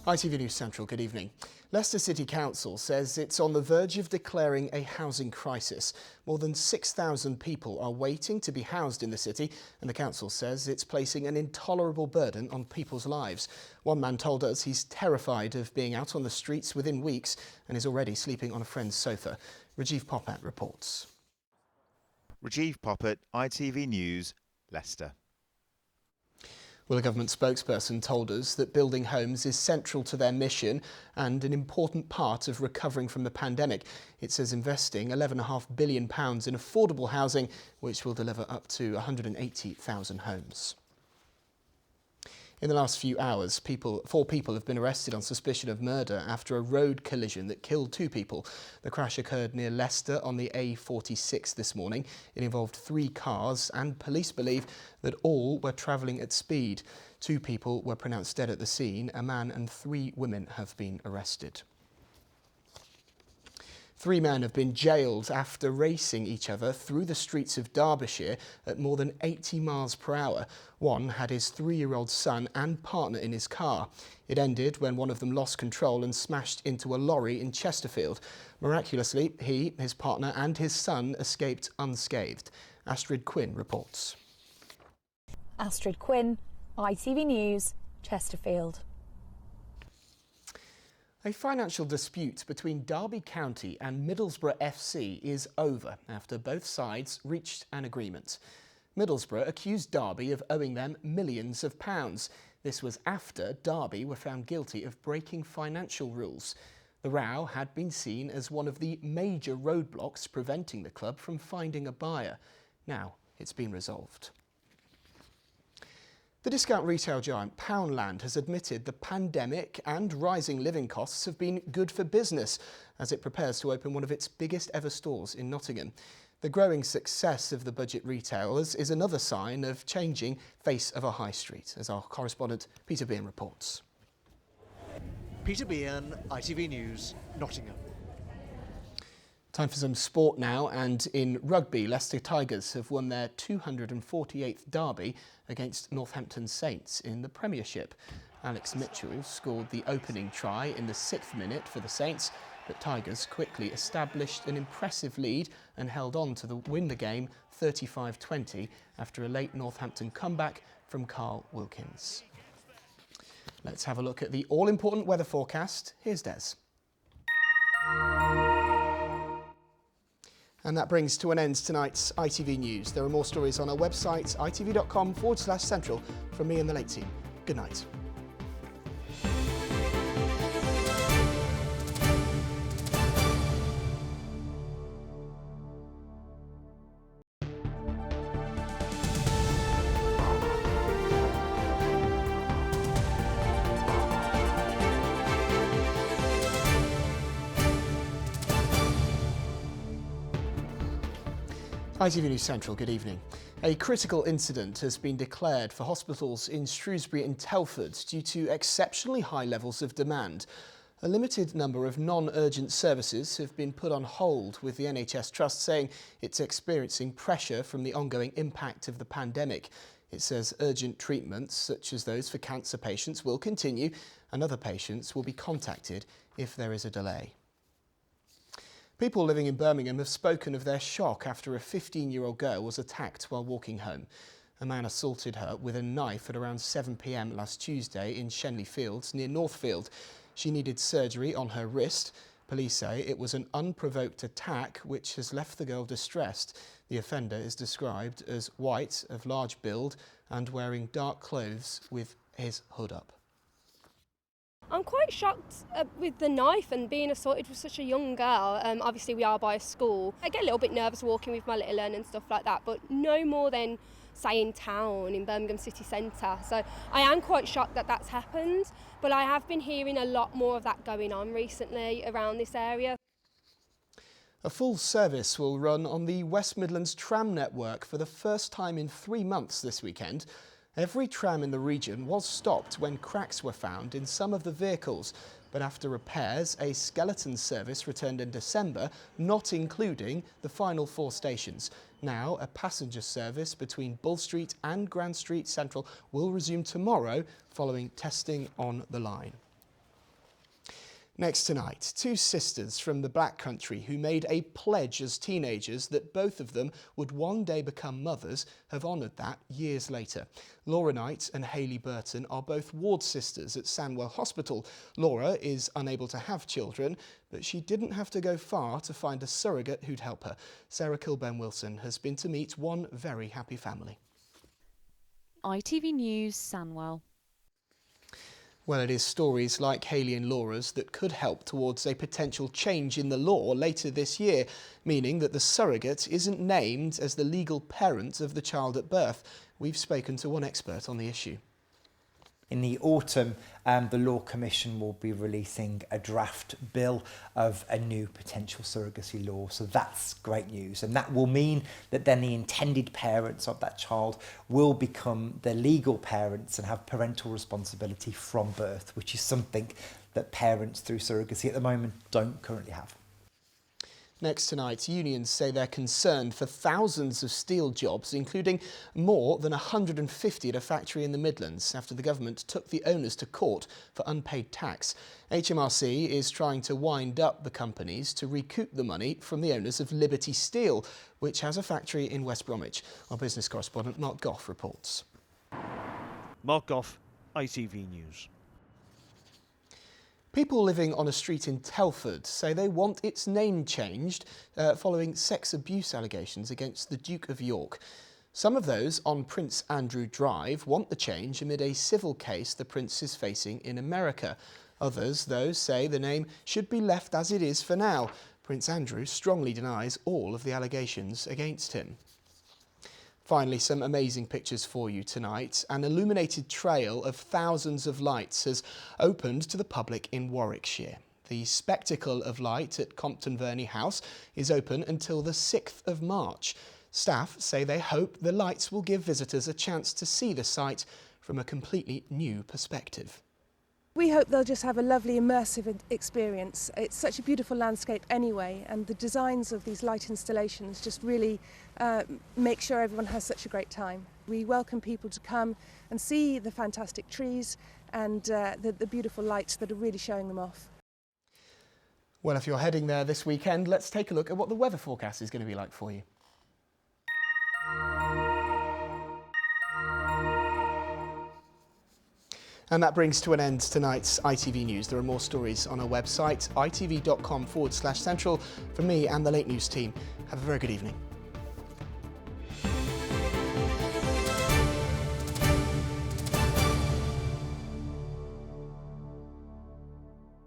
ITV News Central, good evening. Leicester City Council says it's on the verge of declaring a housing crisis. More than 6,000 people are waiting to be housed in the city, and the council says it's placing an intolerable burden on people's lives. One man told us he's terrified of being out on the streets within weeks and is already sleeping on a friend's sofa. Rajiv Popat reports. Rajiv Popat, ITV News, Leicester. Well, a government spokesperson told us that building homes is central to their mission and an important part of recovering from the pandemic. It says investing £11.5 billion in affordable housing, which will deliver up to 180,000 homes. In the last few hours, four people have been arrested on suspicion of murder after a road collision that killed two people. The crash occurred near Leicester on the A46 this morning. It involved 3 cars and police believe that all were travelling at speed. 2 people were pronounced dead at the scene. A man and 3 women have been arrested. 3 men have been jailed after racing each other through the streets of Derbyshire at more than 80 miles per hour. One had his 3-year-old son and partner in his car. It ended when one of them lost control and smashed into a lorry in Chesterfield. Miraculously, he, his partner and his son escaped unscathed. Astrid Quinn reports. Astrid Quinn, ITV News, Chesterfield. A financial dispute between Derby County and Middlesbrough FC is over after both sides reached an agreement. Middlesbrough accused Derby of owing them millions of pounds. This was after Derby were found guilty of breaking financial rules. The row had been seen as one of the major roadblocks preventing the club from finding a buyer. Now it's been resolved. The discount retail giant Poundland has admitted the pandemic and rising living costs have been good for business as it prepares to open one of its biggest ever stores in Nottingham. The growing success of the budget retailers is another sign of changing face of our high street, as our correspondent Peter Bean reports. Peter Bean, ITV News, Nottingham. Time for some sport now, and in rugby, Leicester Tigers have won their 248th derby against Northampton Saints in the Premiership. Alex Mitchell scored the opening try in the 6th minute for the Saints, but Tigers quickly established an impressive lead and held on to win the game 35-20 after a late Northampton comeback from Carl Wilkins. Let's have a look at the all-important weather forecast. Here's Des. And that brings to an end tonight's ITV News. There are more stories on our website, itv.com/central. From me and the late team. Good night. ITV News Central, good evening. A critical incident has been declared for hospitals in Shrewsbury and Telford due to exceptionally high levels of demand. A limited number of non-urgent services have been put on hold, with the NHS Trust saying it's experiencing pressure from the ongoing impact of the pandemic. It says urgent treatments, such as those for cancer patients, will continue and other patients will be contacted if there is a delay. People living in Birmingham have spoken of their shock after a 15-year-old girl was attacked while walking home. A man assaulted her with a knife at around 7 p.m. last Tuesday in Shenley Fields near Northfield. She needed surgery on her wrist. Police say it was an unprovoked attack which has left the girl distressed. The offender is described as white, of large build and wearing dark clothes with his hood up. I'm quite shocked with the knife and being assaulted with such a young girl. Obviously we are by a school. I get a little bit nervous walking with my little one and stuff like that, but no more than, say, in town, in Birmingham city centre. So I am quite shocked that that's happened, but I have been hearing a lot more of that going on recently around this area. A full service will run on the West Midlands tram network for the first time in 3 months this weekend. Every tram in the region was stopped when cracks were found in some of the vehicles, but after repairs, a skeleton service returned in December, not including the final 4 stations. Now, a passenger service between Bull Street and Grand Street Central will resume tomorrow following testing on the line. Next tonight, two sisters from the Black Country who made a pledge as teenagers that both of them would one day become mothers have honoured that years later. Laura Knight and Hayley Burton are both ward sisters at Sandwell Hospital. Laura is unable to have children, but she didn't have to go far to find a surrogate who'd help her. Sarah Kilburn-Wilson has been to meet one very happy family. ITV News, Sandwell. Well, it is stories like Hayley and Laura's that could help towards a potential change in the law later this year, meaning that the surrogate isn't named as the legal parent of the child at birth. We've spoken to one expert on the issue. In the autumn, the Law Commission will be releasing a draft bill of a new potential surrogacy law. So that's great news. And that will mean that then the intended parents of that child will become the legal parents and have parental responsibility from birth, which is something that parents through surrogacy at the moment don't currently have. Next tonight, unions say they're concerned for thousands of steel jobs, including more than 150 at a factory in the Midlands, after the government took the owners to court for unpaid tax. HMRC is trying to wind up the companies to recoup the money from the owners of Liberty Steel, which has a factory in West Bromwich. Our business correspondent Mark Goff reports. Mark Goff, ITV News. People living on a street in Telford say they want its name changed following sex abuse allegations against the Duke of York. Some of those on Prince Andrew Drive want the change amid a civil case the Prince is facing in America. Others, though, say the name should be left as it is for now. Prince Andrew strongly denies all of the allegations against him. Finally, some amazing pictures for you tonight. An illuminated trail of thousands of lights has opened to the public in Warwickshire. The Spectacle of Light at Compton Verney House is open until the 6th of March. Staff say they hope the lights will give visitors a chance to see the site from a completely new perspective. We hope they'll just have a lovely immersive experience. It's such a beautiful landscape anyway, and the designs of these light installations just really make sure everyone has such a great time. We welcome people to come and see the fantastic trees and the beautiful lights that are really showing them off. Well, if you're heading there this weekend, let's take a look at what the weather forecast is going to be like for you. And that brings to an end tonight's ITV News. There are more stories on our website, itv.com/central. From me and the Late News team, have a very good evening.